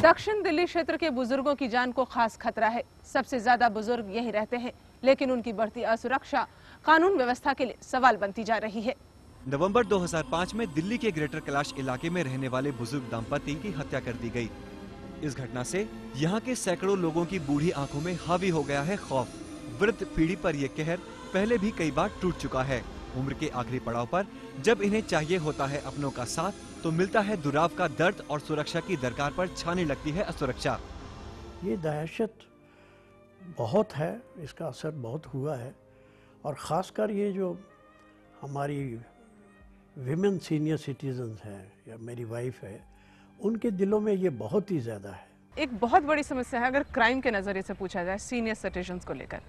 दक्षिण दिल्ली क्षेत्र के बुजुर्गों की जान को खास खतरा है। सबसे ज्यादा बुजुर्ग यहीं रहते हैं, लेकिन उनकी बढ़ती असुरक्षा कानून व्यवस्था के लिए सवाल बनती जा रही है। नवंबर 2005 में दिल्ली के ग्रेटर कैलाश इलाके में रहने वाले बुजुर्ग दंपति की हत्या कर दी गई। इस घटना से यहाँ के सैकड़ों लोगों की बूढ़ी आंखों में हावी हो गया है खौफ। वृद्ध पीढ़ी पर यह कहर पहले भी कई बार टूट चुका है। उम्र के आखिरी पड़ाव पर जब इन्हें चाहिए होता है अपनों का साथ, तो मिलता है दुराव का दर्द और सुरक्षा की दरकार पर छाने लगती है असुरक्षा। ये दहशत बहुत है, इसका असर बहुत हुआ है, और ख़ासकर ये जो हमारी विमेन सीनियर सिटीजन्स हैं या मेरी वाइफ है, उनके दिलों में ये बहुत ही ज़्यादा है। एक बहुत बड़ी समस्या है अगर क्राइम के नज़रिए से पूछा जाए सीनियर सिटीजन्स को लेकर।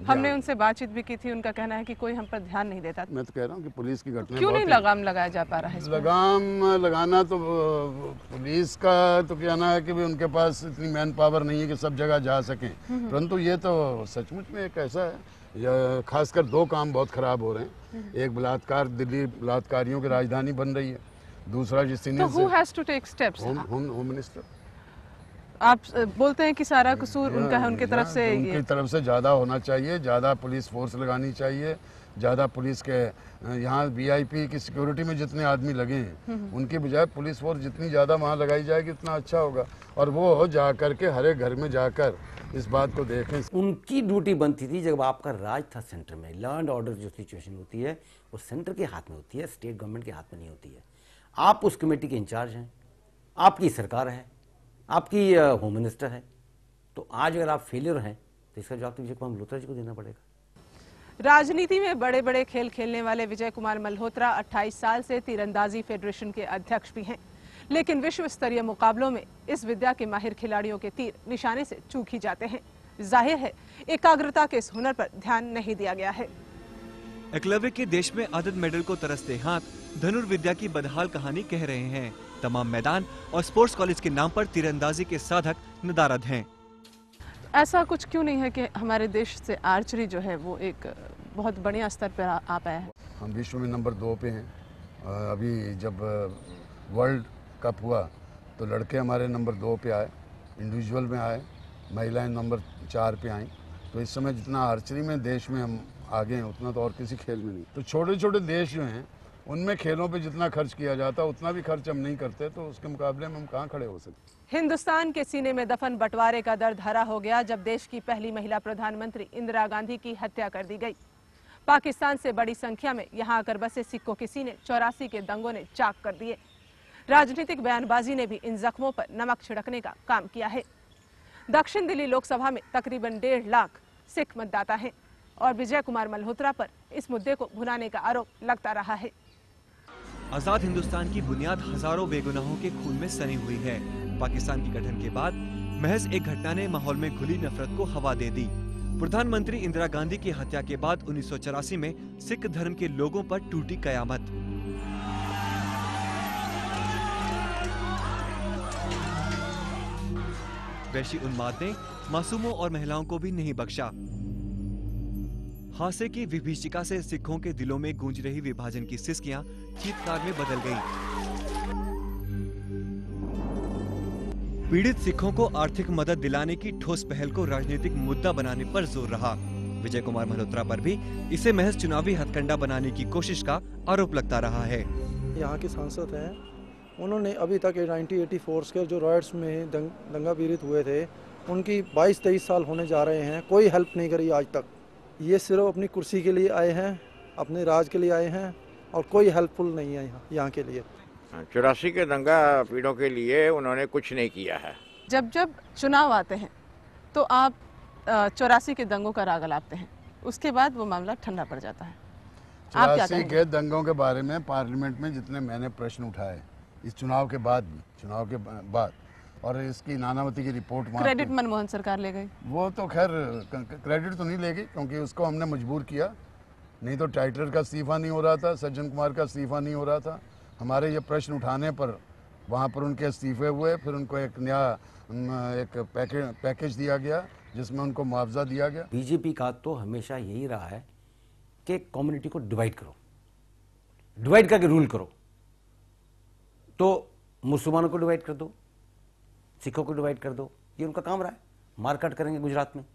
हमने उनसे बातचीत भी की थी, उनका कहना है कि कोई हम पर ध्यान नहीं देता। मैं तो कह रहा हूँ कि पुलिस की घटना क्यों नहीं लगाम लगाया जा पा रहा है? लगाम लगाना तो पुलिस का तो कहना है कि भी उनके पास इतनी मैन पावर नहीं है कि सब जगह जा सकें, परंतु ये तो सचमुच में एक ऐसा है, खासकर दो काम बहुत खराब हो रहे हैं। एक बलात्कार, दिल्ली बलात्कारियों की राजधानी बन रही है। दूसरा जिस होम मिनिस्टर। आप बोलते हैं कि सारा कसूर उनका है, उनकी तरफ से उनकी तरफ से ज़्यादा होना चाहिए, ज़्यादा पुलिस फोर्स लगानी चाहिए, ज़्यादा पुलिस के यहाँ वीआईपी की सिक्योरिटी में जितने आदमी लगे हैं उनकी बजाय पुलिस फोर्स जितनी ज़्यादा वहाँ लगाई जाएगी उतना अच्छा होगा, और वो जा करके हर एक घर में जाकर इस बात को देखें। उनकी ड्यूटी बनती थी जब आपका राज था सेंटर में, लॉ एंड ऑर्डर जो सिचुएशन होती है वो सेंटर के हाथ में होती है, स्टेट गवर्नमेंट के हाथ में नहीं होती है। आप उस कमेटी के इंचार्ज हैं, आपकी सरकार है, आपकी होम मिनिस्टर है, तो आज अगर आप फेलियर हैं तो इसका जवाब तो विजय कुमार मल्होत्रा जी को देना पड़ेगा। राजनीति में बड़े बड़े खेल खेलने वाले विजय कुमार मल्होत्रा 28 साल से तीरंदाजी फेडरेशन के अध्यक्ष भी हैं, लेकिन विश्व स्तरीय मुकाबलों में इस विद्या के माहिर खिलाड़ियों के तीर निशाने से चूक ही जाते हैं। जाहिर है एकाग्रता के इस हुनर पर ध्यान नहीं दिया गया है। एकलव्य के देश में आदत मेडल को तरसते हाथ धनुर्विद्या की बदहाल कहानी कह रहे हैं। तमाम मैदान और स्पोर्ट्स कॉलेज के नाम पर तीरंदाजी के साधक नदारद हैं। ऐसा कुछ क्यों नहीं है कि हमारे देश से आर्चरी जो है वो एक बहुत बढ़िया स्तर पर आ पाया है? हम विश्व में नंबर 2 पे हैं। अभी जब वर्ल्ड कप हुआ तो लड़के हमारे नंबर 2 पे आए, इंडिविजुअल में आए, महिलाएं नंबर 4 पे आईं। तो इस समय जितना आर्चरी में देश में हम आगे हैं उतना तो और किसी खेल में नहीं। तो छोटे छोटे देश जो हैं उनमें खेलों पे जितना खर्च किया जाता है उतना भी खर्च हम नहीं करते, तो उसके मुकाबले में हम कहाँ खड़े हो सकते। हिंदुस्तान के सीने में दफन बंटवारे का दर्द हरा हो गया जब देश की पहली महिला प्रधानमंत्री इंदिरा गांधी की हत्या कर दी गई। पाकिस्तान से बड़ी संख्या में यहाँ आकर बसे सिखों के सीने 84 के दंगों ने चाक कर दिए। राजनीतिक बयानबाजी ने भी इन जख्मों पर नमक छिड़कने का काम किया है। दक्षिण दिल्ली लोकसभा में तकरीबन 1.5 लाख सिख मतदाता हैं और विजय कुमार मल्होत्रा पर इस मुद्दे को भुनाने का आरोप लगता रहा है। आजाद हिंदुस्तान की बुनियाद हजारों बेगुनाहों के खून में सनी हुई है। पाकिस्तान के गठन के बाद महज एक घटना ने माहौल में घुली नफरत को हवा दे दी। प्रधानमंत्री इंदिरा गांधी की हत्या के बाद 1984 में सिख धर्म के लोगों पर टूटी कयामत। वैशी उन्माद ने मासूमों और महिलाओं को भी नहीं बख्शा। हादसे की विभीषिका से सिखों के दिलों में गूंज रही विभाजन की सिसकियां चीत्कार में बदल गईं। पीड़ित सिखों को आर्थिक मदद दिलाने की ठोस पहल को राजनीतिक मुद्दा बनाने पर जोर रहा। विजय कुमार मल्होत्रा पर भी इसे महज चुनावी हथकंडा बनाने की कोशिश का आरोप लगता रहा है। यहाँ के सांसद हैं, उन्होंने अभी तक 1984 के जो रॉयट्स में दंगा पीड़ित हुए थे उनकी 22-23 साल होने जा रहे हैं, कोई हेल्प नहीं करी आज तक। ये सिर्फ अपनी कुर्सी के लिए आए हैं, अपने राज के लिए आए हैं और कोई हेल्पफुल नहीं है यहाँ के लिए। 84 के दंगा पीड़ों के लिए उन्होंने कुछ नहीं किया है। जब जब चुनाव आते हैं तो आप 84 के दंगों का राग अलापते हैं, उसके बाद वो मामला ठंडा पड़ जाता है। 84 के दंगों के बारे में पार्लियामेंट में जितने मैंने प्रश्न उठाए इस चुनाव के बाद और इसकी नानावती की रिपोर्ट क्रेडिट मनमोहन सरकार ले गई। वो तो खैर क्रेडिट तो नहीं लेगी क्योंकि उसको हमने मजबूर किया, नहीं तो टाइटलर का इस्तीफा नहीं हो रहा था, सज्जन कुमार का इस्तीफा नहीं हो रहा था। हमारे ये प्रश्न उठाने पर वहाँ पर उनके इस्तीफे हुए, फिर उनको एक नया एक पैकेज दिया गया जिसमें उनको मुआवजा दिया गया। बीजेपी का तो हमेशा यही रहा है कि कम्युनिटी को डिवाइड करो, डिवाइड करके रूल करो। तो मुसलमानों को डिवाइड कर दो, सिखों को डिवाइड कर दो, ये उनका काम रहा है, मारकाट करेंगे गुजरात में।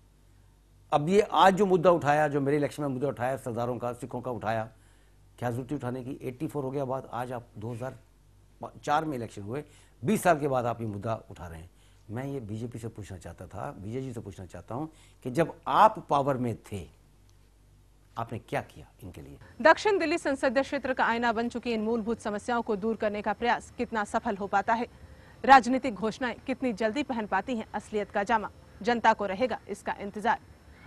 अब ये आज जो मुद्दा उठाया, जो मेरे इलेक्शन में मुद्दा उठाया, सरदारों का, सिखों का उठाया, क्या जरूरत थी उठाने की? 84 हो गया बाद, आज आप 2004 में इलेक्शन हुए, 20 साल के बाद आप ये मुद्दा उठा रहे हैं। मैं ये बीजेपी से पूछना चाहता था, विजय जी से पूछना चाहता हूं कि जब आप पावर में थे आपने क्या किया इनके लिए? दक्षिण दिल्ली संसदीय क्षेत्र का आईना बन चुकी इन मूलभूत समस्याओं को दूर करने का प्रयास कितना सफल हो पाता है, राजनीतिक घोषणाएं कितनी जल्दी पहन पाती हैं असलियत का जामा, जनता को रहेगा इसका इंतजार।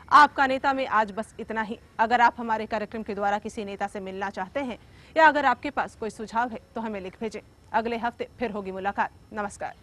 आपका नेता में आज बस इतना ही। अगर आप हमारे कार्यक्रम के द्वारा किसी नेता से मिलना चाहते हैं या अगर आपके पास कोई सुझाव है तो हमें लिख भेजें। अगले हफ्ते फिर होगी मुलाकात। नमस्कार।